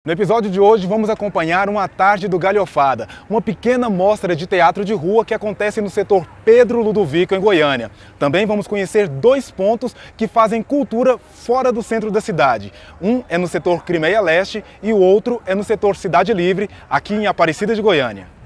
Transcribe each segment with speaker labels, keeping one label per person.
Speaker 1: No episódio de hoje vamos acompanhar uma tarde do Galhofada, uma pequena mostra de teatro de rua que acontece no setor Pedro Ludovico, em Goiânia. Também vamos conhecer dois pontos que fazem cultura fora do centro da cidade. Um é no setor Crimeia Leste e o outro é no setor Cidade Livre, aqui em Aparecida de Goiânia.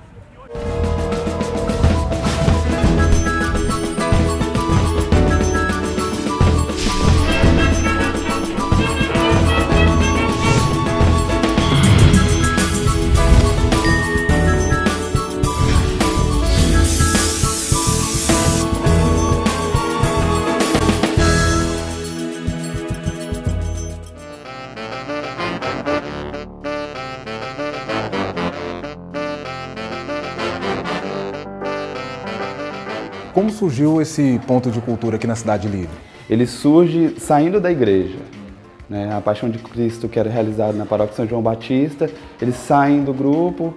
Speaker 1: Como surgiu esse ponto de cultura aqui na Cidade Livre?
Speaker 2: Ele surge saindo da igreja, né? A Paixão de Cristo, que era realizada na Paróquia São João Batista, eles saem do grupo,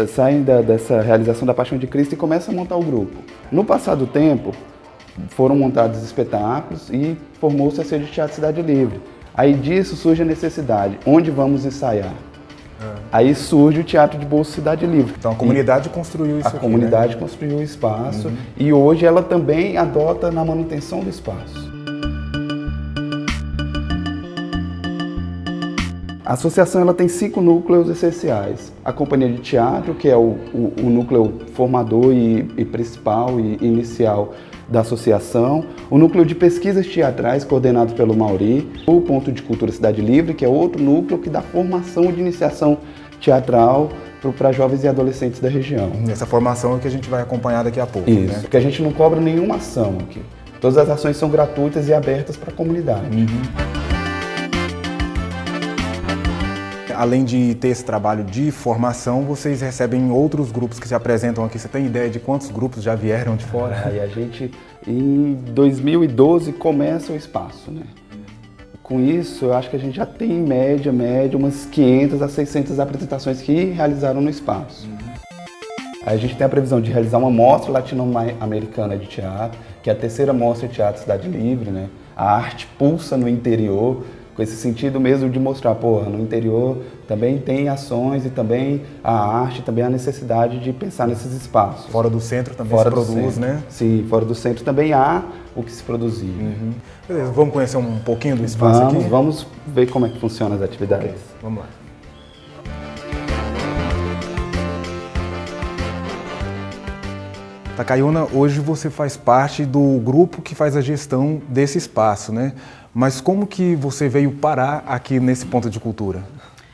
Speaker 2: saem dessa realização da Paixão de Cristo e começam a montar o grupo. No passar do tempo, foram montados espetáculos e formou-se a Sede de Teatro Cidade Livre. Aí disso surge a necessidade, onde vamos ensaiar? Aí surge o Teatro de Bolso Cidade Livre.
Speaker 1: Então a comunidade construiu isso aqui,
Speaker 2: A comunidade construiu o espaço e hoje ela também adota na manutenção do espaço. A associação ela tem 5 núcleos essenciais. A companhia de teatro, que é o núcleo formador e principal e inicial da associação. O núcleo de pesquisas teatrais, coordenado pelo Mauri. O ponto de cultura Cidade Livre, que é outro núcleo que dá formação de iniciação teatral para jovens e adolescentes da região.
Speaker 1: Essa formação é que a gente vai acompanhar daqui a pouco.
Speaker 2: Isso,
Speaker 1: né?
Speaker 2: porque a gente não cobra nenhuma ação aqui. Todas as ações são gratuitas e abertas para a comunidade.
Speaker 1: Além de ter esse trabalho de formação, vocês recebem outros grupos que se apresentam aqui. Você tem ideia de quantos grupos já vieram de fora?
Speaker 2: Aí a gente, em 2012, começa o espaço, né? Com isso, eu acho que a gente já tem, em média, umas 500 a 600 apresentações que realizaram no espaço. Aí a gente tem a previsão de realizar uma mostra latino-americana de teatro, que é a terceira mostra de teatro Cidade Livre, né? A arte pulsa no interior, com esse sentido mesmo de mostrar, no interior também tem ações e também a arte, também a necessidade de pensar nesses espaços.
Speaker 1: Fora do centro também se produz, né?
Speaker 2: Sim, fora do centro também há o que se produzir.
Speaker 1: Beleza, vamos conhecer um pouquinho do espaço aqui?
Speaker 2: Vamos ver como é que funcionam as atividades.
Speaker 1: Okay, vamos lá. Takayuna, hoje você faz parte do grupo que faz a gestão desse espaço, né? Mas como que você veio parar aqui nesse ponto de cultura?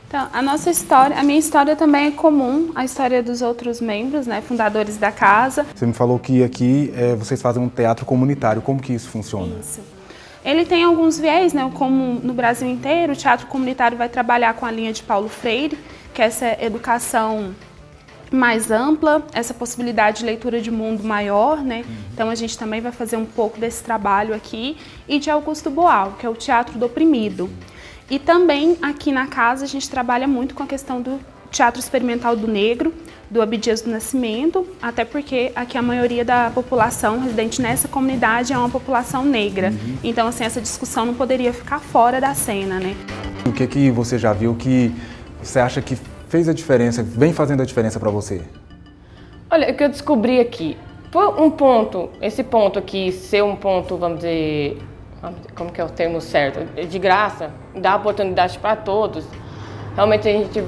Speaker 3: Então, a minha história também é comum à história dos outros membros, né, fundadores da casa.
Speaker 1: Você me falou que aqui vocês fazem um teatro comunitário. Como que isso funciona?
Speaker 3: Isso. Ele tem alguns viés, né, como no Brasil inteiro, o teatro comunitário vai trabalhar com a linha de Paulo Freire, que é essa educação mais ampla, essa possibilidade de leitura de mundo maior, né? Então a gente também vai fazer um pouco desse trabalho aqui, e de Augusto Boal, que é o teatro do oprimido. E também aqui na casa a gente trabalha muito com a questão do teatro experimental do negro, do Abdias do Nascimento, até porque aqui a maioria da população residente nessa comunidade é uma população negra. Então assim, essa discussão não poderia ficar fora da cena, né?
Speaker 1: O que você já viu que você acha que fez a diferença, vem fazendo a diferença para você?
Speaker 4: Olha, o que eu descobri aqui, esse ponto aqui ser um ponto, vamos dizer, como que é o termo certo, de graça, dá oportunidade para todos, realmente a gente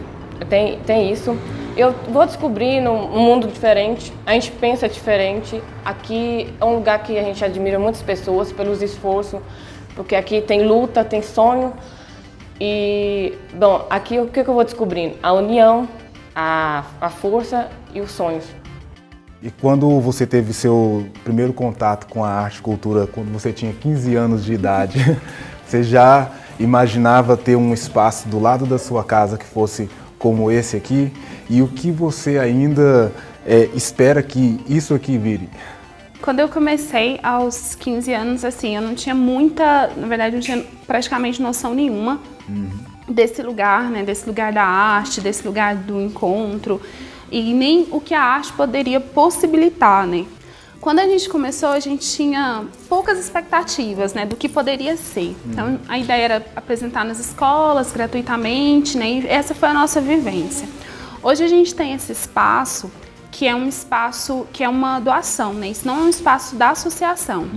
Speaker 4: tem isso. Eu vou descobrindo um mundo diferente, a gente pensa diferente, aqui é um lugar que a gente admira muitas pessoas pelos esforços, porque aqui tem luta, tem sonho. E, bom, aqui o que eu vou descobrindo? A união, a força e os sonhos.
Speaker 1: E quando você teve seu primeiro contato com a arte e cultura, quando você tinha 15 anos de idade, você já imaginava ter um espaço do lado da sua casa que fosse como esse aqui? E o que você ainda espera que isso aqui vire?
Speaker 3: Quando eu comecei aos 15 anos, assim, eu não tinha na verdade, não tinha praticamente noção nenhuma desse lugar, né, desse lugar da arte, desse lugar do encontro, e nem o que a arte poderia possibilitar, né. Quando a gente começou, a gente tinha poucas expectativas, né, do que poderia ser. Então, a ideia era apresentar nas escolas gratuitamente, né, e essa foi a nossa vivência. Hoje a gente tem esse espaço que é um espaço que é uma doação, né? Isso não é um espaço da associação.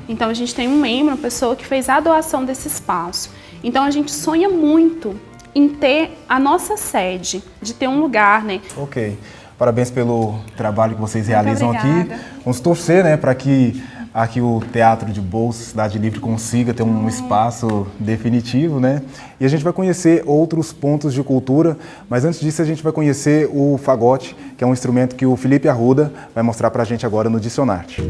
Speaker 3: Então a gente tem um membro, uma pessoa que fez a doação desse espaço. Então a gente sonha muito em ter a nossa sede, de ter um lugar, né?
Speaker 1: Ok. Parabéns pelo trabalho que vocês realizam aqui.
Speaker 3: Obrigada.
Speaker 1: Vamos torcer, né, para que aqui o Teatro de Bolso Cidade Livre consiga ter um espaço definitivo, né? E a gente vai conhecer outros pontos de cultura, mas antes disso a gente vai conhecer o fagote, que é um instrumento que o Felipe Arruda vai mostrar para a gente agora no Dicionarte.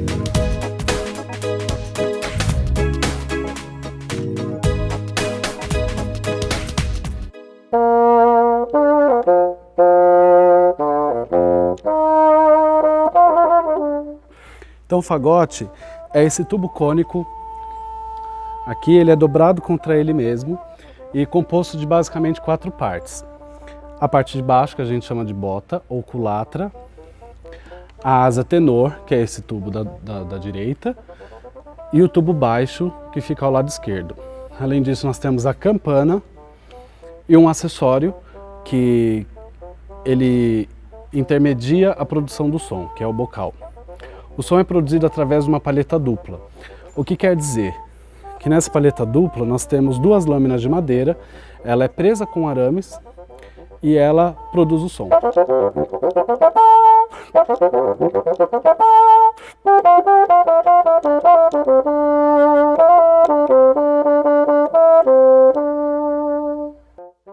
Speaker 5: Então o fagote é esse tubo cônico, aqui ele é dobrado contra ele mesmo e composto de basicamente 4 partes. A parte de baixo, que a gente chama de bota ou culatra, a asa tenor, que é esse tubo da direita, e o tubo baixo, que fica ao lado esquerdo. Além disso, nós temos a campana e um acessório que ele intermedia a produção do som, que é o bocal. O som é produzido através de uma palheta dupla. O que quer dizer? Que nessa palheta dupla nós temos 2 lâminas de madeira, ela é presa com arames e ela produz o som.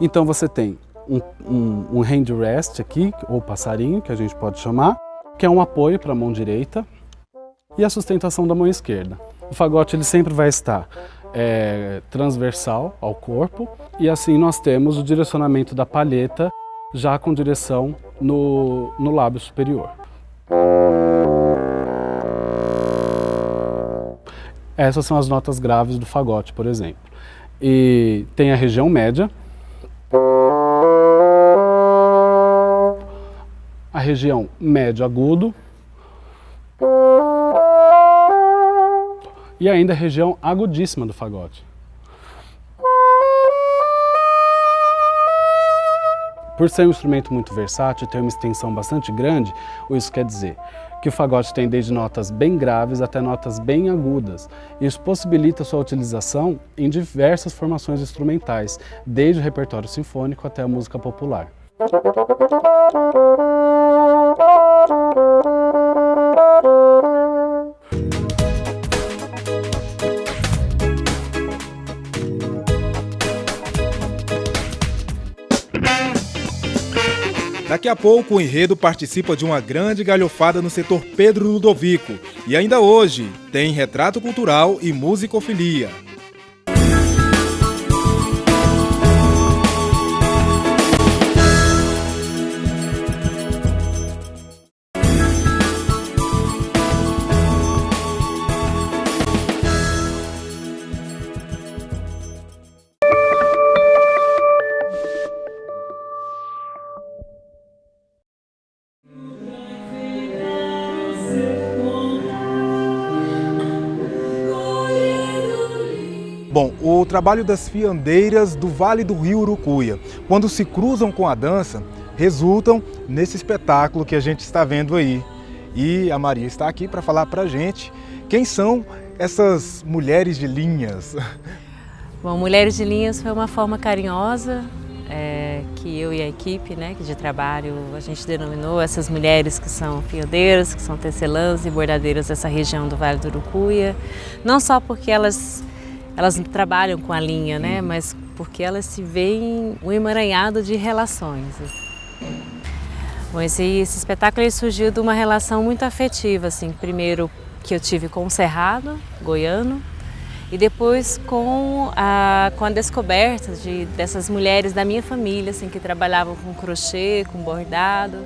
Speaker 5: Então você tem um hand rest aqui, ou passarinho, que a gente pode chamar, que é um apoio para a mão direita e a sustentação da mão esquerda. O fagote ele sempre vai estar transversal ao corpo e assim nós temos o direcionamento da palheta já com direção no lábio superior. Essas são as notas graves do fagote, por exemplo. E tem a região média, a região médio agudo e ainda a região agudíssima do fagote. Por ser um instrumento muito versátil e ter uma extensão bastante grande, isso quer dizer que o fagote tem desde notas bem graves até notas bem agudas. Isso possibilita sua utilização em diversas formações instrumentais, desde o repertório sinfônico até a música popular.
Speaker 1: Daqui a pouco o enredo participa de uma grande galhofada no setor Pedro Ludovico. E ainda hoje tem retrato cultural e musicofilia. Bom, o trabalho das fiandeiras do Vale do Rio Urucuia, quando se cruzam com a dança, resultam nesse espetáculo que a gente está vendo aí. E a Maria está aqui para falar para a gente quem são essas mulheres de linhas.
Speaker 6: Bom, Mulheres de Linhas foi uma forma carinhosa que eu e a equipe de trabalho, a gente denominou essas mulheres que são fiandeiras, que são tecelãs e bordadeiras dessa região do Vale do Urucuia, não só porque elas trabalham com a linha, mas porque elas se veem um emaranhado de relações. Bom, esse espetáculo ele surgiu de uma relação muito afetiva, assim, primeiro que eu tive com o Cerrado goiano e depois com a descoberta dessas mulheres da minha família, assim, que trabalhavam com crochê, com bordado.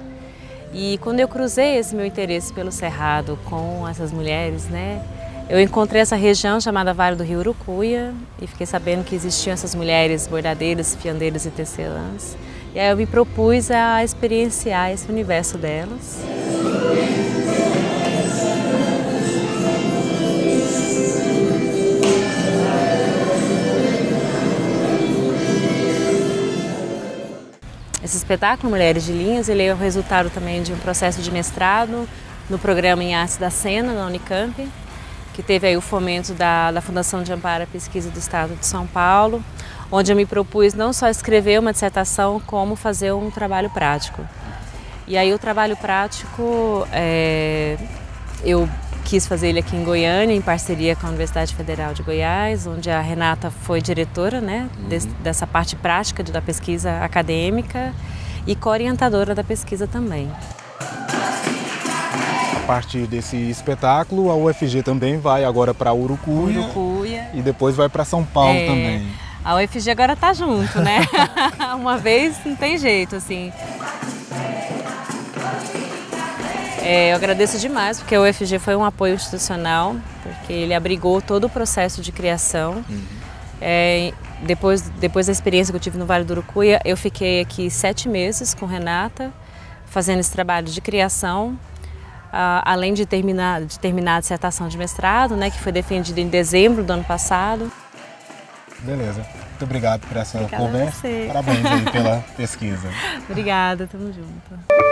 Speaker 6: E quando eu cruzei esse meu interesse pelo Cerrado com essas mulheres, eu encontrei essa região chamada Vale do Rio Urucuia e fiquei sabendo que existiam essas mulheres bordadeiras, fiandeiras e tecelãs. E aí eu me propus a experienciar esse universo delas. Esse espetáculo Mulheres de Linhas, ele é o resultado também de um processo de mestrado no programa em Artes da Cena, da Unicamp, que teve aí o fomento da Fundação de Amparo à Pesquisa do Estado de São Paulo, onde eu me propus não só escrever uma dissertação, como fazer um trabalho prático. E aí o trabalho prático, eu quis fazer ele aqui em Goiânia, em parceria com a Universidade Federal de Goiás, onde a Renata foi diretora, né, dessa parte prática da pesquisa acadêmica e co-orientadora da pesquisa também.
Speaker 1: A partir desse espetáculo, a UFG também vai agora para Urucuia e depois vai para São Paulo também.
Speaker 6: A UFG agora tá junto, né? Uma vez não tem jeito, assim. Eu agradeço demais, porque a UFG foi um apoio institucional, porque ele abrigou todo o processo de criação. Depois da experiência que eu tive no Vale do Urucuia, eu fiquei aqui 7 meses com Renata, fazendo esse trabalho de criação, além de terminar a dissertação de mestrado, né, que foi defendida em dezembro do ano passado.
Speaker 1: Beleza. Muito obrigado por essa conversa.
Speaker 6: Você.
Speaker 1: Parabéns aí pela pesquisa.
Speaker 6: Obrigada, tamo junto.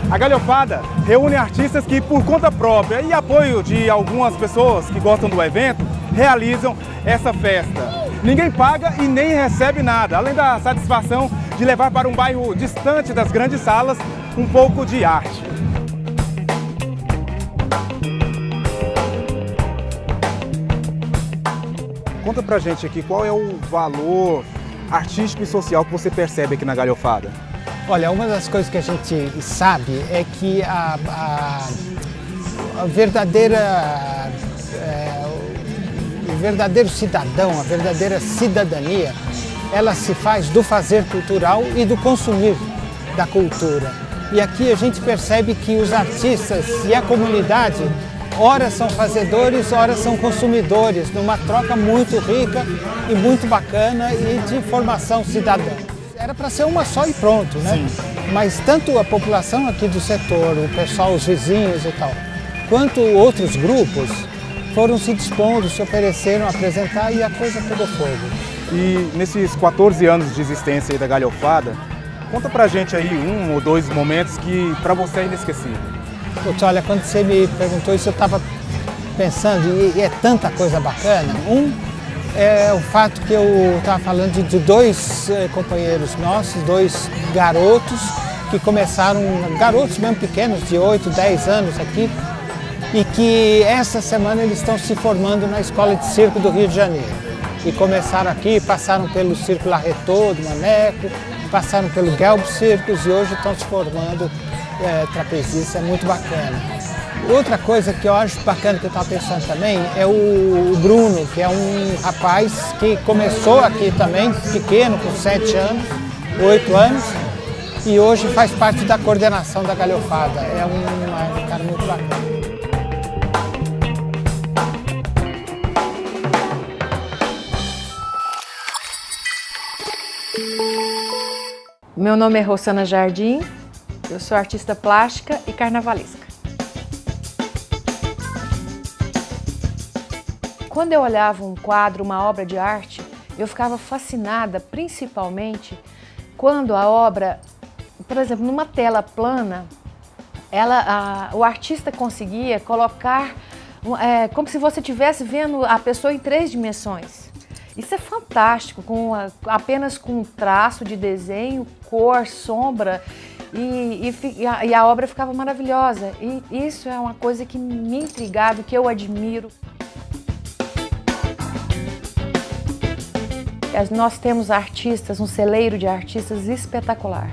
Speaker 1: A Galhofada reúne artistas que, por conta própria e apoio de algumas pessoas que gostam do evento, realizam essa festa. Ninguém paga e nem recebe nada, além da satisfação de levar para um bairro distante das grandes salas um pouco de arte. Conta pra gente aqui qual é o valor artístico e social que você percebe aqui na Galhofada.
Speaker 7: Olha, uma das coisas que a gente sabe é que o verdadeiro cidadão, a verdadeira cidadania, ela se faz do fazer cultural e do consumir da cultura. E aqui a gente percebe que os artistas e a comunidade, ora são fazedores, ora são consumidores, numa troca muito rica e muito bacana e de formação cidadã. Era para ser uma só e pronto, né? Sim. Mas tanto a população aqui do setor, o pessoal, os vizinhos e tal, quanto outros grupos foram se dispondo, se ofereceram a apresentar e a coisa pegou fogo.
Speaker 1: E nesses 14 anos de existência aí da Galhofada, conta pra gente aí 1 ou 2 momentos que pra você é inesquecível.
Speaker 7: Putz, olha, quando você me perguntou isso, eu estava pensando, e é tanta coisa bacana. É o fato que eu estava falando de 2 companheiros nossos, 2 garotos que começaram, garotos mesmo pequenos, de 8, 10 anos aqui, e que essa semana eles estão se formando na Escola de Circo do Rio de Janeiro. E começaram aqui, passaram pelo Circo Larretô, do Maneco, passaram pelo Gelb Circus e hoje estão se formando trapezistas, é muito bacana. Outra coisa que eu acho bacana que eu estava pensando também é o Bruno, que é um rapaz que começou aqui também, pequeno, com 7 anos, 8 anos, e hoje faz parte da coordenação da Galhofada. É um cara muito bacana.
Speaker 8: Meu nome é Rosana Jardim, eu sou artista plástica e carnavalesca. Quando eu olhava um quadro, uma obra de arte, eu ficava fascinada, principalmente quando a obra, por exemplo, numa tela plana, o artista conseguia colocar como se você estivesse vendo a pessoa em 3 dimensões. Isso é fantástico, apenas com um traço de desenho, cor, sombra, e a obra ficava maravilhosa. E isso é uma coisa que me intrigava, que eu admiro. Nós temos artistas, um celeiro de artistas espetacular,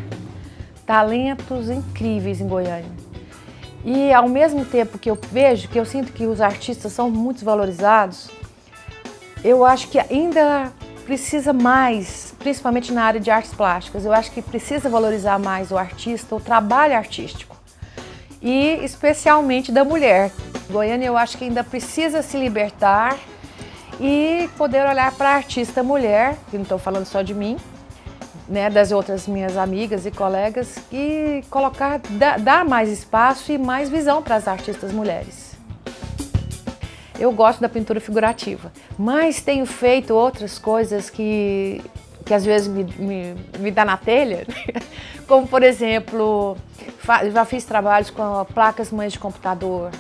Speaker 8: talentos incríveis em Goiânia. E ao mesmo tempo que eu sinto que os artistas são muito valorizados, eu acho que ainda precisa mais, principalmente na área de artes plásticas, eu acho que precisa valorizar mais o artista, o trabalho artístico, e especialmente da mulher. Goiânia eu acho que ainda precisa se libertar e poder olhar para a artista mulher, que não estou falando só de mim, né, das outras minhas amigas e colegas, e colocar, dar mais espaço e mais visão para as artistas mulheres. Eu gosto da pintura figurativa, mas tenho feito outras coisas que às vezes me dá na telha, como por exemplo, já fiz trabalhos com placas mães de computador,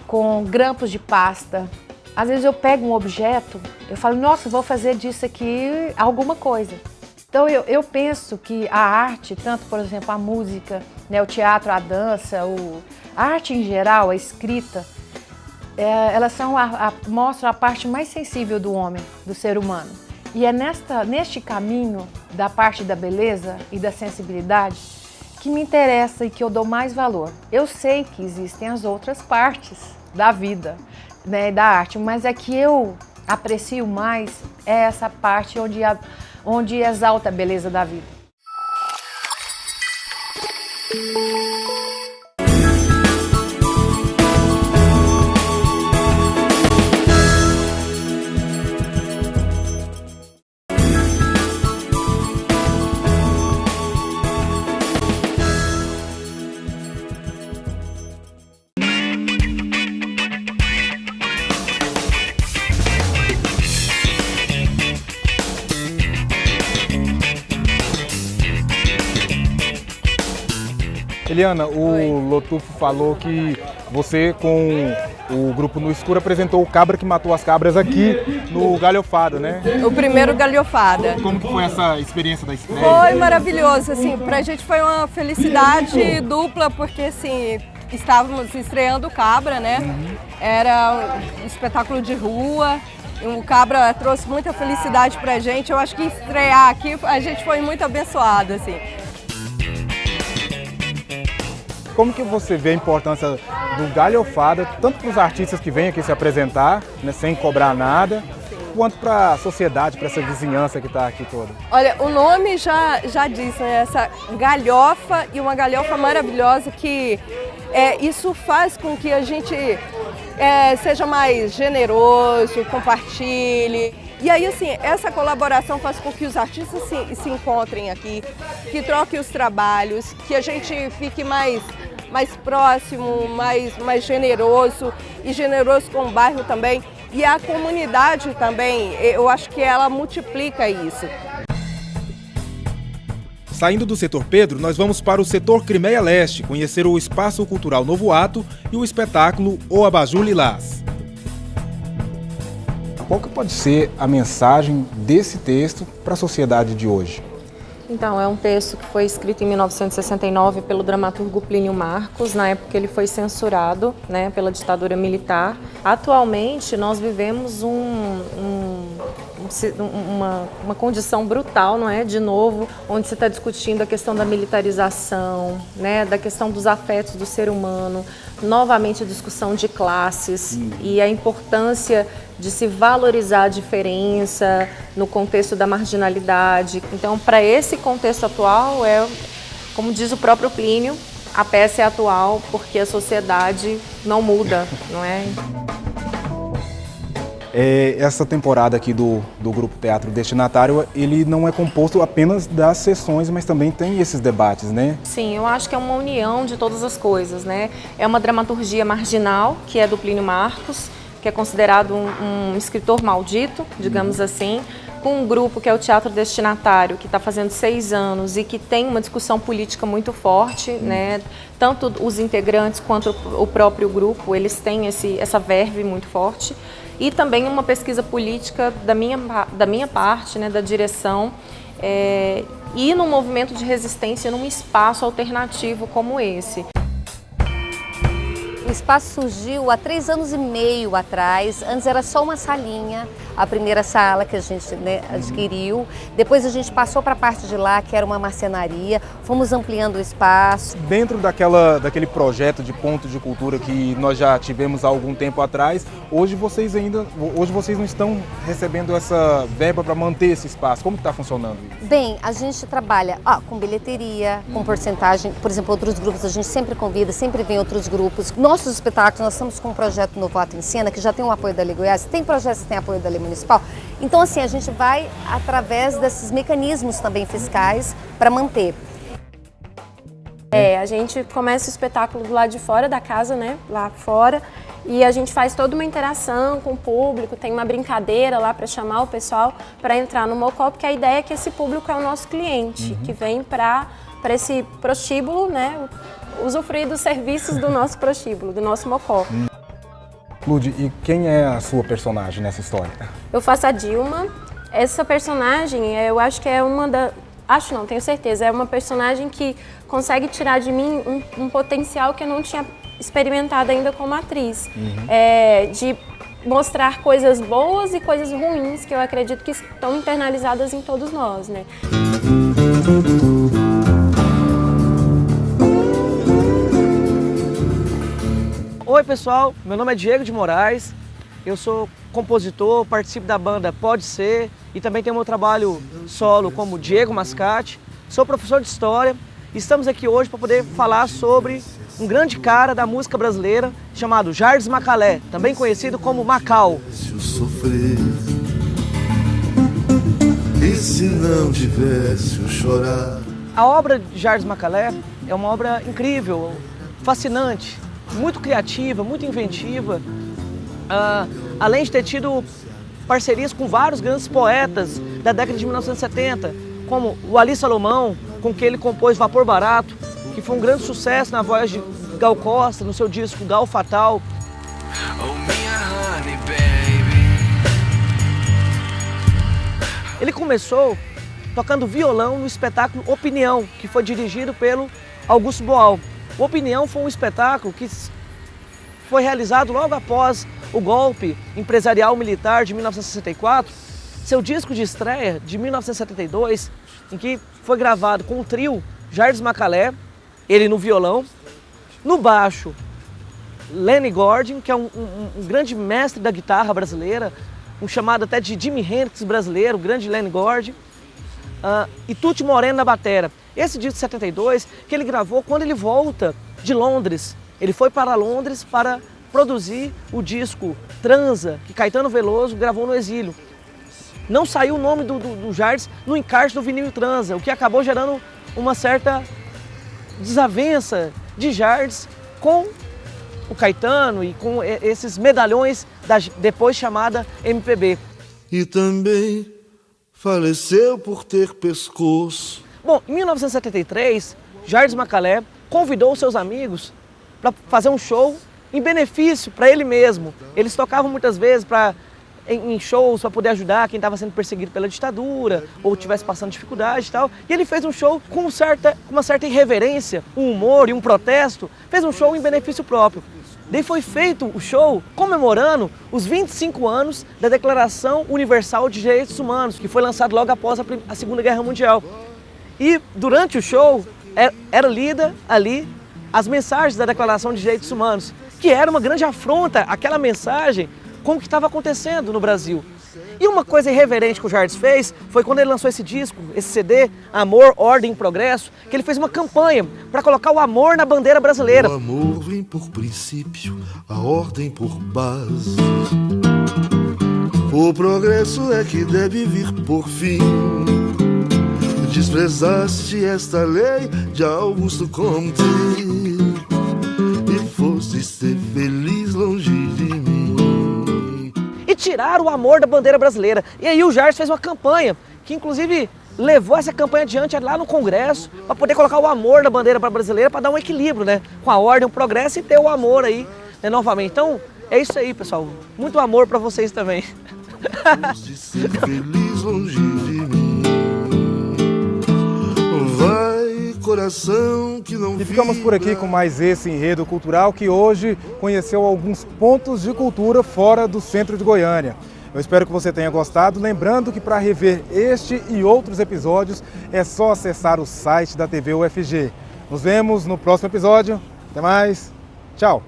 Speaker 8: com grampos de pasta. Às vezes eu pego um objeto, eu falo, nossa, vou fazer disso aqui alguma coisa. Então eu penso que a arte, tanto por exemplo a música, né, o teatro, a dança, a arte em geral, a escrita, elas mostram a parte mais sensível do homem, do ser humano. E é neste caminho da parte da beleza e da sensibilidade que me interessa e que eu dou mais valor. Eu sei que existem as outras partes da vida, né, da arte, mas é que eu aprecio mais essa parte onde exalta a beleza da vida.
Speaker 1: Eliana, o Lotufo falou que você com o grupo No Escuro apresentou o Cabra que Matou as Cabras aqui no Galhofada, né?
Speaker 9: O primeiro Galhofada.
Speaker 1: Como que foi essa experiência da estreia?
Speaker 9: Foi maravilhoso, assim, pra gente foi uma felicidade dupla, porque assim, estávamos estreando o Cabra, né? Era um espetáculo de rua. O Cabra trouxe muita felicidade pra gente. Eu acho que estrear aqui, a gente foi muito abençoado, assim.
Speaker 1: Como que você vê a importância do Galhofada, tanto para os artistas que vêm aqui se apresentar, né, sem cobrar nada, quanto para a sociedade, para essa vizinhança que está aqui toda?
Speaker 9: Olha, o nome já diz, né, essa galhofa, e uma galhofa maravilhosa que isso faz com que a gente seja mais generoso, compartilhe. E aí, assim, essa colaboração faz com que os artistas se encontrem aqui, que troquem os trabalhos, que a gente fique mais próximo, mais generoso, e generoso com o bairro também. E a comunidade também, eu acho que ela multiplica isso.
Speaker 1: Saindo do setor Pedro, nós vamos para o setor Crimeia Leste, conhecer o Espaço Cultural Novo Ato e o espetáculo O Abajur Lilás. Qual que pode ser a mensagem desse texto para a sociedade de hoje?
Speaker 10: Então, é um texto que foi escrito em 1969 pelo dramaturgo Plínio Marcos. Na época ele foi censurado, né, pela ditadura militar. Atualmente nós vivemos uma condição brutal, não é? De novo, onde se está discutindo a questão da militarização, né, da questão dos afetos do ser humano, novamente a discussão de classes e a importância de se valorizar a diferença no contexto da marginalidade. Então, para esse contexto atual, como diz o próprio Plínio, a peça é atual porque a sociedade não muda, não é?
Speaker 1: Essa temporada aqui do Grupo Teatro Destinatário, ele não é composto apenas das sessões, mas também tem esses debates, né?
Speaker 10: Sim, eu acho que é uma união de todas as coisas, né? É uma dramaturgia marginal, que é do Plínio Marcos, que é considerado um escritor maldito, digamos assim, com um grupo que é o Teatro Destinatário, que está fazendo 6 anos e que tem uma discussão política muito forte, né? Tanto os integrantes quanto o próprio grupo, eles têm essa verve muito forte. E também uma pesquisa política da minha parte, né, da direção, e num movimento de resistência num espaço alternativo como esse.
Speaker 11: O espaço surgiu há 3 anos e meio atrás. Antes era só uma salinha, a primeira sala que a gente, né, adquiriu. Depois a gente passou para a parte de lá, que era uma marcenaria. Fomos ampliando o espaço.
Speaker 1: Dentro daquele projeto de ponto de cultura que nós já tivemos há algum tempo atrás, hoje vocês não estão recebendo essa verba para manter esse espaço. Como está funcionando isso?
Speaker 11: Bem, a gente trabalha com bilheteria, com porcentagem. Por exemplo, outros grupos a gente sempre convida, sempre vem outros grupos. Nosso nossos espetáculos, nós estamos com um projeto Novato em Cena, que já tem o apoio da Lei Goiás, tem projetos que têm apoio da Lei Municipal. Então, assim, a gente vai através desses mecanismos também fiscais para manter.
Speaker 10: A gente começa o espetáculo do lado de fora da casa, né, lá fora, e a gente faz toda uma interação com o público, tem uma brincadeira lá para chamar o pessoal para entrar no Mocó, porque a ideia é que esse público é o nosso cliente, que vem para esse prostíbulo, né, usufruir dos serviços do nosso prostíbulo, do nosso Mocó.
Speaker 1: Lude, e quem é a sua personagem nessa história?
Speaker 10: Eu faço a Dilma. Essa personagem, eu acho que é uma da... Acho não, tenho certeza. É uma personagem que consegue tirar de mim um potencial que eu não tinha experimentado ainda como atriz. De mostrar coisas boas e coisas ruins que eu acredito que estão internalizadas em todos nós, né?
Speaker 12: Oi pessoal, meu nome é Diego de Moraes, eu sou compositor, participo da banda Pode Ser e também tenho meu trabalho solo como Diego Mascate, sou professor de História e estamos aqui hoje para poder falar sobre um grande cara da música brasileira chamado Jardes Macalé, também conhecido como Macau.
Speaker 13: Se eu sofrer, e se não tivesse o chorar?
Speaker 12: A obra de Jardes Macalé é uma obra incrível, fascinante, muito criativa, muito inventiva, além de ter tido parcerias com vários grandes poetas da década de 1970, como o Ali Salomão, com quem ele compôs Vapor Barato, que foi um grande sucesso na voz de Gal Costa, no seu disco Gal Fatal. Oh, minha honey, baby. Ele começou tocando violão no espetáculo Opinião, que foi dirigido pelo Augusto Boal. O Opinião foi um espetáculo que foi realizado logo após o golpe empresarial militar de 1964, seu disco de estreia de 1972, em que foi gravado com o trio Jardes Macalé, ele no violão, no baixo Lenny Gordon, que é um grande mestre da guitarra brasileira, um chamado até de Jimi Hendrix brasileiro, o grande Lenny Gordon, e Tuti Moreno na batera. Esse disco de 72 que ele gravou quando ele volta de Londres. Ele foi para Londres para produzir o disco Transa, que Caetano Veloso gravou no exílio. Não saiu o nome do Jardes no encarte do vinil Transa, o que acabou gerando uma certa desavença de Jardes com o Caetano e com esses medalhões da depois chamada MPB.
Speaker 13: E também faleceu por ter pescoço.
Speaker 12: Bom, em 1973, Jardes Macalé convidou seus amigos para fazer um show em benefício para ele mesmo. Eles tocavam muitas vezes em shows para poder ajudar quem estava sendo perseguido pela ditadura ou estivesse passando dificuldade e tal. E ele fez um show com uma certa irreverência, um humor e um protesto. Fez um show em benefício próprio. Daí foi feito o show comemorando os 25 anos da Declaração Universal de Direitos Humanos, que foi lançado logo após a Segunda Guerra Mundial. E durante o show era lida ali as mensagens da Declaração de Direitos Humanos, que era uma grande afronta àquela mensagem com o que estava acontecendo no Brasil. E uma coisa irreverente que o Jardes fez foi quando ele lançou esse disco, esse CD, Amor, Ordem e Progresso, que ele fez uma campanha para colocar o amor na bandeira brasileira.
Speaker 13: O amor vem por princípio, a ordem por base. O progresso é que deve vir por fim. Desprezaste esta lei de Augusto Comte e foste ser feliz longe de mim.
Speaker 12: E tiraram o amor da bandeira brasileira. E aí o Jardes fez uma campanha, que inclusive levou essa campanha adiante lá no Congresso, para poder colocar o amor da bandeira brasileira, para dar um equilíbrio, né? Com a ordem, o progresso e ter o amor aí, né, novamente. Então, é isso aí, pessoal. Muito amor para vocês também.
Speaker 13: Foste ser feliz longe de mim. Vai, coração que não.
Speaker 1: E ficamos por aqui com mais esse enredo cultural que hoje conheceu alguns pontos de cultura fora do centro de Goiânia. Eu espero que você tenha gostado, lembrando que para rever este e outros episódios é só acessar o site da TV UFG. Nos vemos no próximo episódio. Até mais. Tchau.